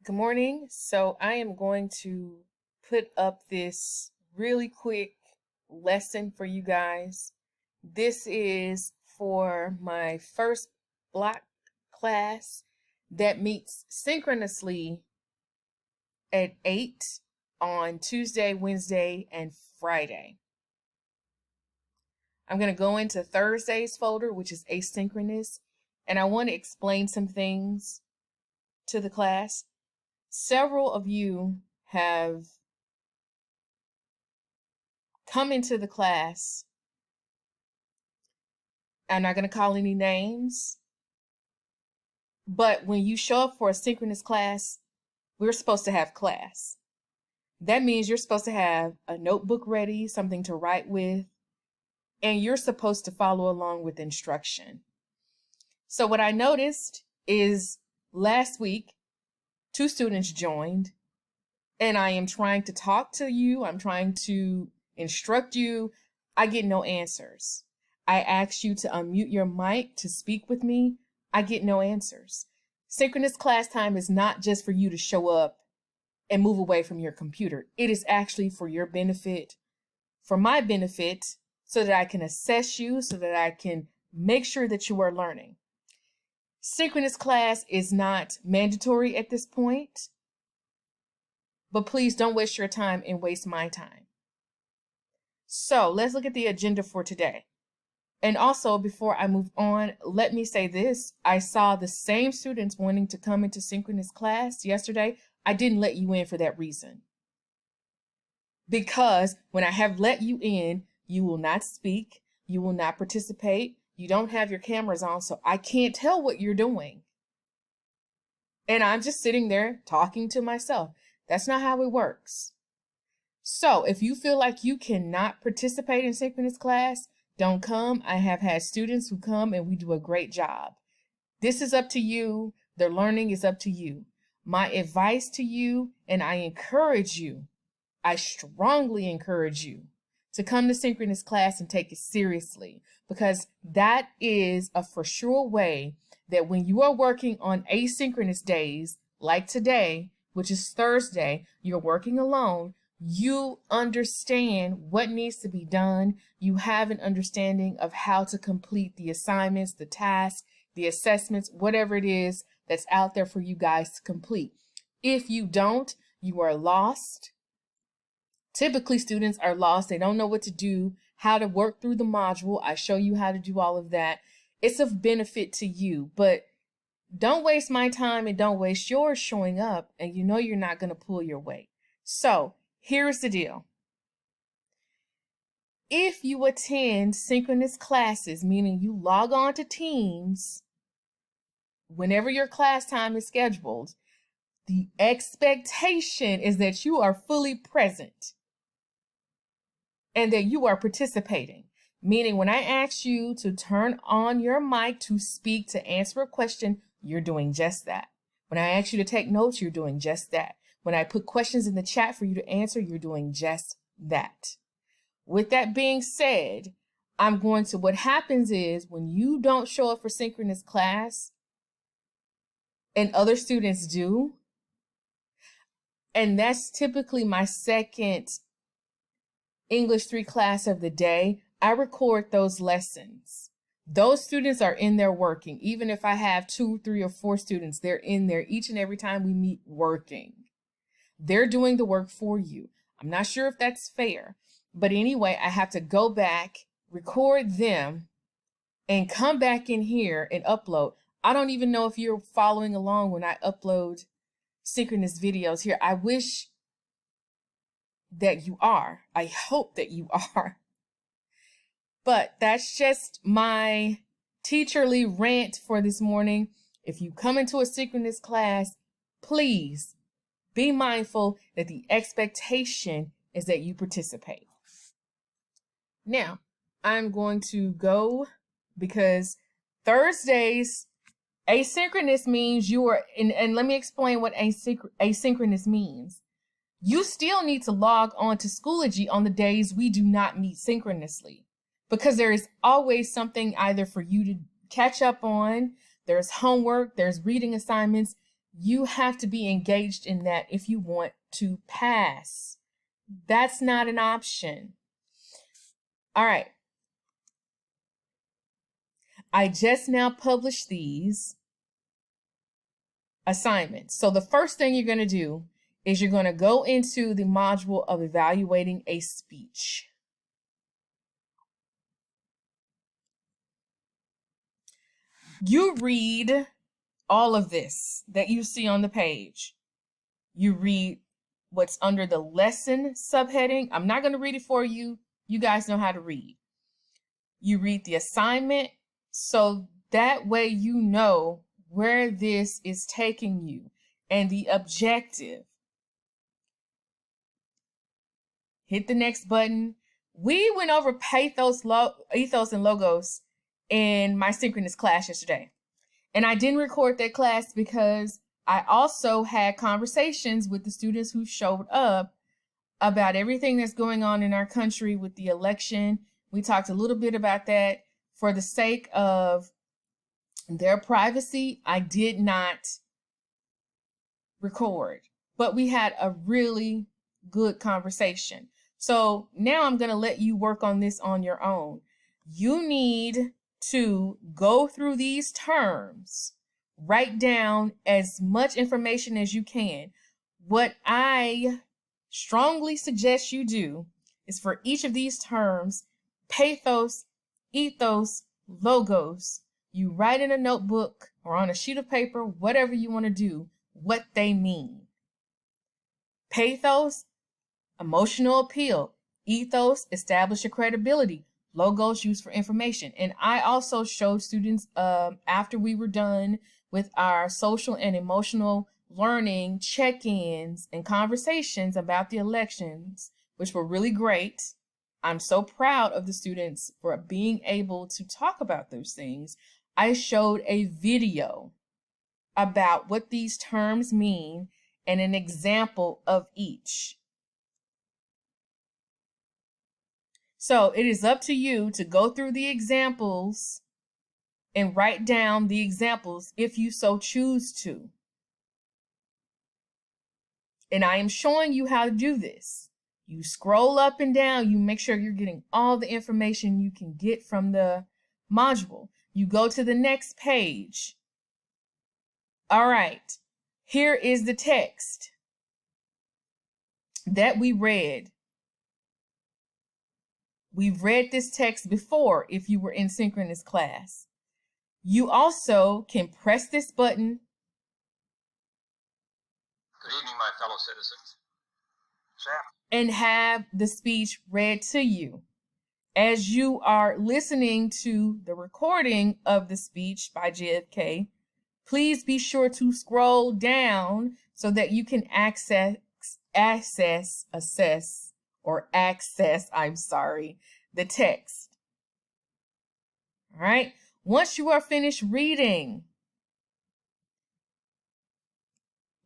Good morning. So I am going to put up this really quick lesson for you guys. This is for my first block class that meets synchronously at 8 on Tuesday, Wednesday, and Friday. I'm going to go into Thursday's folder, which is asynchronous, and I want to explain some things to the class. Several of you have come into the class. I'm not going to call any names, but when you show up for a synchronous class, we're supposed to have class. That means you're supposed to have a notebook ready, something to write with, and you're supposed to follow along with instruction. So what I noticed is last week, 2 students joined, and I am trying to talk to you. I'm trying to instruct you. I get no answers. I ask you to unmute your mic to speak with me. I get no answers. Synchronous class time is not just for you to show up and move away from your computer. It is actually for your benefit, for my benefit, so that I can assess you, so that I can make sure that you are learning. Synchronous class is not mandatory at this point, but please don't waste your time and waste my time. So let's look at the agenda for today. And also, before I move on, let me say this. I saw the same students wanting to come into synchronous class yesterday. I didn't let you in for that reason. Because when I have let you in, you will not speak, you will not participate, you don't have your cameras on, so I can't tell what you're doing. And I'm just sitting there talking to myself. That's not how it works. So if you feel like you cannot participate in synchronous class, don't come. I have had students who come and we do a great job. This is up to you. The learning is up to you. My advice to you, and I encourage you, I strongly encourage you to come to synchronous class and take it seriously, because that is a for sure way that when you are working on asynchronous days like today, which is Thursday, you're working alone, you understand what needs to be done. You have an understanding of how to complete the assignments, the tasks, the assessments, whatever it is that's out there for you guys to complete. If you don't, you are lost. Typically, students are lost. They don't know what to do, how to work through the module. I show you how to do all of that. It's of benefit to you, but don't waste my time and don't waste yours showing up, and you know you're not going to pull your weight. So here's the deal. If you attend synchronous classes, meaning you log on to Teams whenever your class time is scheduled, the expectation is that you are fully present and that you are participating. Meaning when I ask you to turn on your mic to speak, to answer a question, you're doing just that. When I ask you to take notes, you're doing just that. When I put questions in the chat for you to answer, you're doing just that. With that being said, what happens is when you don't show up for synchronous class and other students do, and that's typically my second English 3 class of the day, I record those lessons. Those students are in there working. Even if I have 2, 3, or 4 students, they're in there each and every time we meet working. They're doing the work for you. I'm not sure if that's fair, but anyway, I have to go back, record them, and come back in here and upload. I don't even know if you're following along when I upload synchronous videos here. I wish that you are. I hope that you are. But that's just my teacherly rant for this morning. If you come into a synchronous class, please be mindful that the expectation is that you participate. Now, I'm going to go because Thursdays, asynchronous means you are, and let me explain what asynchronous means. You still need to log on to Schoology on the days we do not meet synchronously, because there is always something either for you to catch up on, there's homework, there's reading assignments. You have to be engaged in that if you want to pass. That's not an option. All right. I just now published these assignments. So the first thing you're going to do is you're going to go into the module of evaluating a speech. You read all of this that you see on the page. You read what's under the lesson subheading. I'm not going to read it for you. You guys know how to read. You read the assignment so that way you know where this is taking you and the objective. Hit the next button. We went over pathos, ethos, and logos in my synchronous class yesterday. And I didn't record that class because I also had conversations with the students who showed up about everything that's going on in our country with the election. We talked a little bit about that. For the sake of their privacy, I did not record, but we had a really good conversation. So now I'm going to let you work on this on your own. You need to go through these terms, write down as much information as you can. What I strongly suggest you do is for each of these terms, pathos, ethos, logos, you write in a notebook or on a sheet of paper, whatever you want to do, what they mean. Pathos, emotional appeal. Ethos, establish your credibility. Logos, used for information. And I also showed students after we were done with our social and emotional learning check-ins and conversations about the elections, which were really great. I'm so proud of the students for being able to talk about those things. I showed a video about what these terms mean and an example of each. So it is up to you to go through the examples and write down the examples if you so choose to. And I am showing you how to do this. You scroll up and down, you make sure you're getting all the information you can get from the module. You go to the next page. All right, here is the text that we read. We've read this text before if you were in synchronous class. You also can press this button. Good evening, my fellow citizens. Sam. And have the speech read to you. As you are listening to the recording of the speech by JFK, please be sure to scroll down so that you can access the text. All right. Once you are finished reading,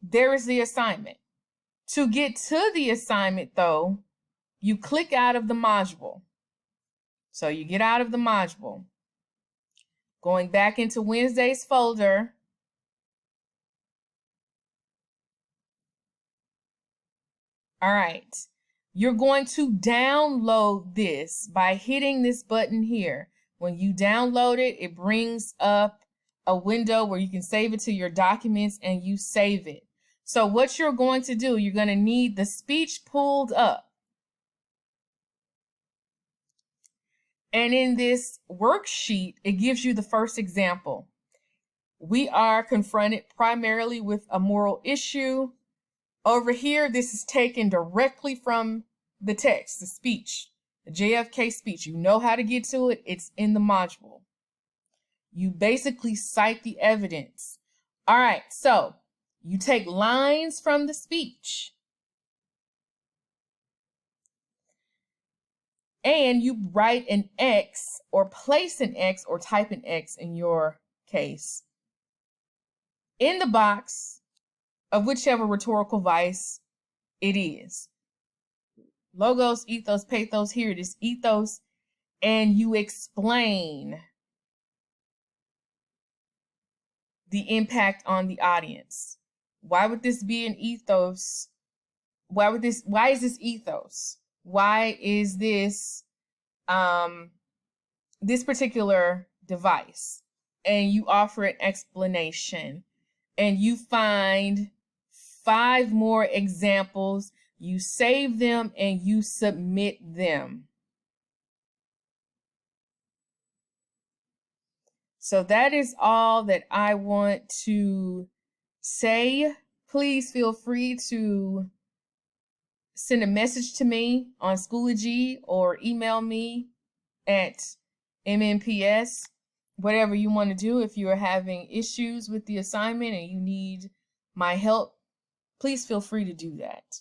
there is the assignment. To get to the assignment, though, you click out of the module. So you get out of the module. Going back into Wednesday's folder. All right. You're going to download this by hitting this button here. When you download it, it brings up a window where you can save it to your documents and you save it. So what you're going to do, you're going to need the speech pulled up. And in this worksheet, it gives you the first example. We are confronted primarily with a moral issue. Over here, this is taken directly from the text, the speech, the JFK speech. You know how to get to it. It's in the module. You basically cite the evidence. All right, so you take lines from the speech and you write an X or place an X or type an X in your case in the box of whichever rhetorical vice it is. Logos, ethos, pathos, here it is, ethos, and you explain the impact on the audience. Why would this be an ethos? Why is this ethos? Why is this this particular device? And you offer an explanation, and you find 5 more examples, you save them, and you submit them. So that is all that I want to say. Please feel free to send a message to me on Schoology or email me at MNPS, whatever you want to do. If you are having issues with the assignment and you need my help, please feel free to do that.